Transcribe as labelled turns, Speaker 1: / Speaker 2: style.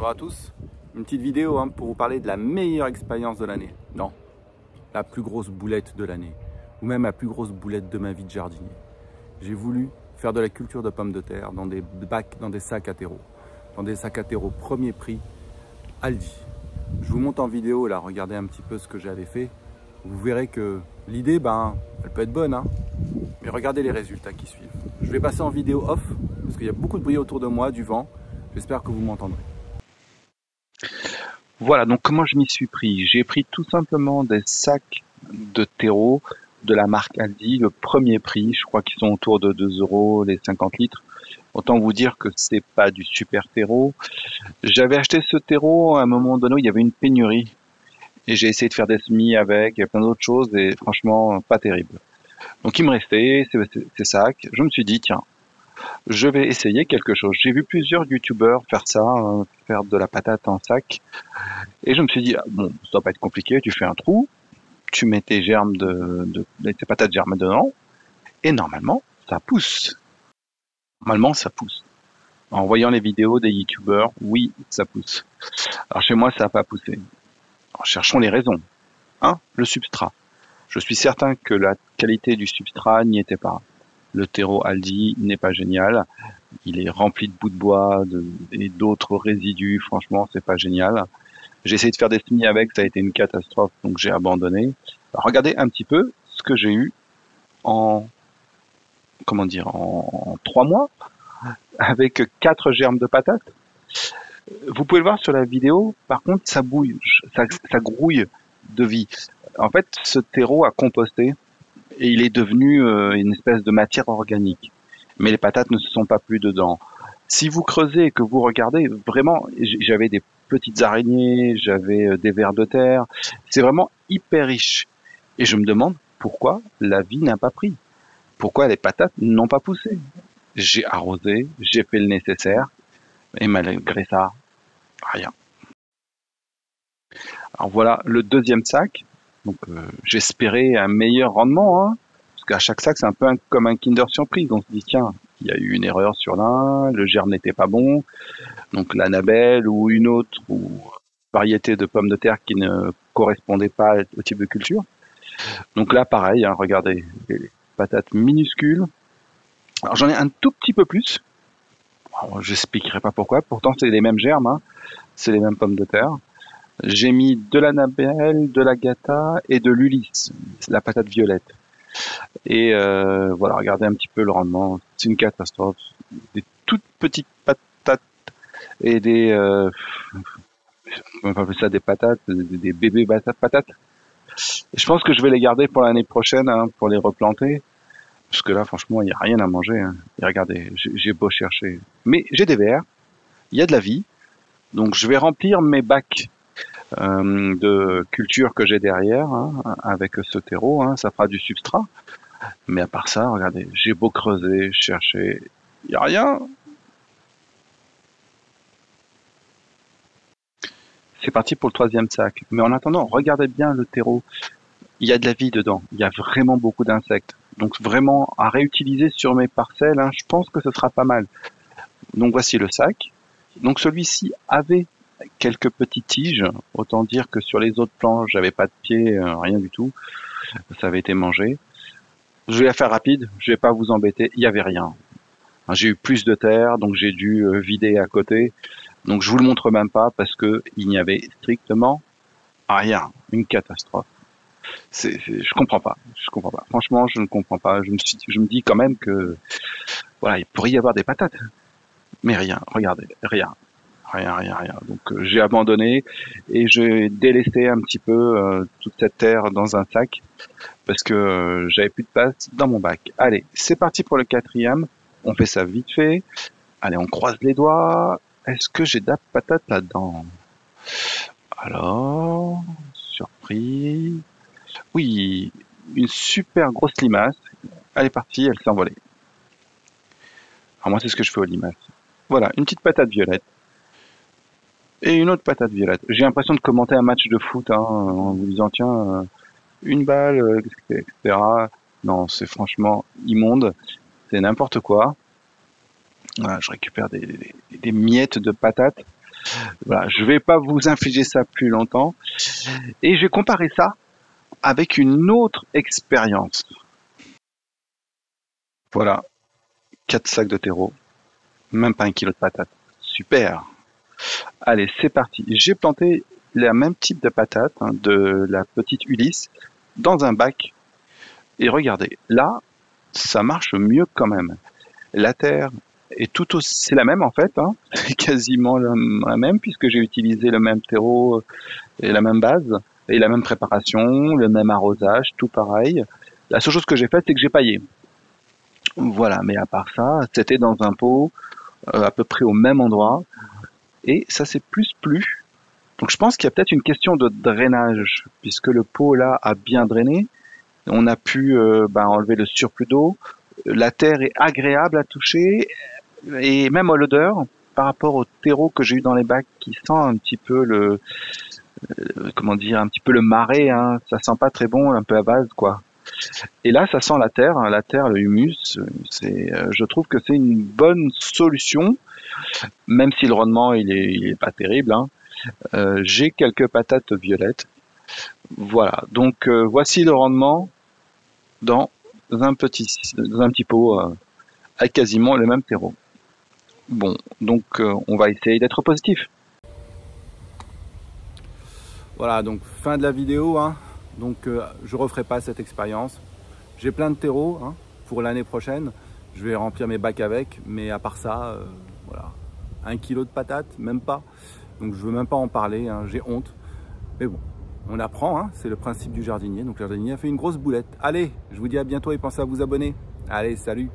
Speaker 1: Bonjour à tous, une petite vidéo pour vous parler de la meilleure expérience de l'année. Non, la plus grosse boulette de l'année, ou même la plus grosse boulette de ma vie de jardinier. J'ai voulu faire de la culture de pommes de terre dans des bacs, dans des sacs à terreau. Dans des sacs à terreau premier prix, Aldi. Je vous montre en vidéo, là, regardez un petit peu ce que j'avais fait. Vous verrez que l'idée, elle peut être bonne, mais regardez les résultats qui suivent. Je vais passer en vidéo off, parce qu'il y a beaucoup de bruit autour de moi, du vent. J'espère que vous m'entendrez.
Speaker 2: Voilà, donc comment je m'y suis pris? J'ai pris tout simplement des sacs de terreau de la marque Aldi, le premier prix, je crois qu'ils sont autour de 2 € les 50 litres. Autant vous dire que c'est pas du super terreau. J'avais acheté ce terreau à un moment donné où il y avait une pénurie et j'ai essayé de faire des semis avec, il y a plein d'autres choses et franchement pas terrible. Donc il me restait ces sacs. Je me suis dit tiens, je vais essayer quelque chose. J'ai vu plusieurs youtubeurs faire ça, faire de la patate en sac. Et je me suis dit, bon, ça doit pas être compliqué, tu fais un trou, tu mets tes germes tes patates germes dedans, et normalement, ça pousse. Normalement, ça pousse. En voyant les vidéos des youtubeurs, oui, ça pousse. Alors chez moi, ça n'a pas poussé. Alors, cherchons les raisons. Le substrat. Je suis certain que la qualité du substrat n'y était pas. Le terreau Aldi n'est pas génial. Il est rempli de bouts de bois et d'autres résidus. Franchement, c'est pas génial. J'ai essayé de faire des semis avec, ça a été une catastrophe, donc j'ai abandonné. Alors, regardez un petit peu ce que j'ai eu en 3 mois, avec 4 germes de patates. Vous pouvez le voir sur la vidéo, par contre, ça bouille, ça grouille de vie. En fait, ce terreau a composté et il est devenu une espèce de matière organique. Mais les patates ne se sont pas plus dedans. Si vous creusez et que vous regardez, vraiment, j'avais des petites araignées, j'avais des vers de terre. C'est vraiment hyper riche. Et je me demande pourquoi la vie n'a pas pris. Pourquoi les patates n'ont pas poussé. J'ai arrosé, j'ai fait le nécessaire, et malgré ça, rien. Alors voilà le deuxième sac. Donc j'espérais un meilleur rendement, parce qu'à chaque sac c'est un peu comme un Kinder Surprise. On se dit tiens, il y a eu une erreur sur l'un, le germe n'était pas bon, donc l'Annabelle ou une autre variété de pommes de terre qui ne correspondait pas au type de culture. Donc là pareil, regardez, les patates minuscules. Alors j'en ai un tout petit peu plus. J'expliquerai pas pourquoi. Pourtant c'est les mêmes germes, c'est les mêmes pommes de terre. J'ai mis de l'Annabelle, de l'Agatha et de l'Ulysse, la patate violette. Et voilà, regardez un petit peu le rendement. C'est une catastrophe. Des toutes petites patates et on va appeler ça des patates, des bébés patates. Et je pense que je vais les garder pour l'année prochaine, pour les replanter. Parce que là, franchement, il n'y a rien à manger. Et regardez, j'ai beau chercher. Mais j'ai des vers, il y a de la vie. Donc je vais remplir mes bacs de culture que j'ai derrière, avec ce terreau, ça fera du substrat. Mais à part ça, regardez, j'ai beau creuser, chercher, il n'y a rien. C'est parti pour le troisième sac. Mais en attendant, regardez bien le terreau. Il y a de la vie dedans. Il y a vraiment beaucoup d'insectes. Donc vraiment, à réutiliser sur mes parcelles, je pense que ce sera pas mal. Donc voici le sac. Donc celui-ci avait quelques petites tiges. Autant dire que sur les autres plants, j'avais pas de pieds, rien du tout. Ça avait été mangé. Je vais la faire rapide, je vais pas vous embêter, il y avait rien. J'ai eu plus de terre, donc j'ai dû vider à côté. Donc je vous le montre même pas parce que il n'y avait strictement rien. Une catastrophe. Je comprends pas. Franchement, je ne comprends pas. Je me dis quand même que voilà, il pourrait y avoir des patates, mais rien. Regardez, rien. Donc j'ai abandonné et j'ai délaissé un petit peu toute cette terre dans un sac parce que j'avais plus de place dans mon bac. Allez, c'est parti pour le quatrième. On fait ça vite fait. Allez, on croise les doigts. Est-ce que j'ai de la patate là-dedans? Alors, surprise. Oui, une super grosse limace. Elle est partie, elle s'est envolée. Alors moi, c'est ce que je fais aux limaces. Voilà, une petite patate violette. Et une autre patate violette. J'ai l'impression de commenter un match de foot, en vous disant tiens, une balle, etc. Non, c'est franchement immonde. C'est n'importe quoi. Voilà, je récupère des miettes de patates. Voilà, je vais pas vous infliger ça plus longtemps. Et j'ai comparé ça avec une autre expérience. Voilà, 4 sacs de terreau, même pas 1 kilo de patates. Super. Allez, c'est parti. J'ai planté le même type de patates, hein, de la petite Ulysse, dans un bac. Et regardez, là, ça marche mieux quand même. La terre est tout aussi, c'est la même en fait, hein, quasiment la même, puisque j'ai utilisé le même terreau et la même base, et la même préparation, le même arrosage, tout pareil. La seule chose que j'ai faite, c'est que j'ai paillé. Voilà, mais à part ça, c'était dans un pot, à peu près au même endroit, et ça s'est plus plu. Donc je pense qu'il y a peut-être une question de drainage, puisque le pot là a bien drainé. On a pu enlever le surplus d'eau. La terre est agréable à toucher, et même à l'odeur, par rapport au terreau que j'ai eu dans les bacs, qui sent un petit peu comment dire, un petit peu le marais, hein. Ça sent pas très bon, un peu à base, quoi. Et là, ça sent la terre, hein, le humus. Je trouve que c'est une bonne solution, même si le rendement il est pas terrible, hein. J'ai quelques patates violettes. Voilà. Donc voici le rendement dans un petit pot avec quasiment le même terreau. Bon, donc on va essayer d'être positif.
Speaker 1: Voilà, donc fin de la vidéo, hein. Donc je referai pas cette expérience. J'ai plein de terreaux, hein, pour l'année prochaine. Je vais remplir mes bacs avec, mais à part ça, voilà, 1 kilo de patates, même pas. Donc je veux même pas en parler, hein, j'ai honte. Mais bon, on apprend, hein, c'est le principe du jardinier. Donc le jardinier a fait une grosse boulette. Allez, je vous dis à bientôt et pensez à vous abonner. Allez, salut!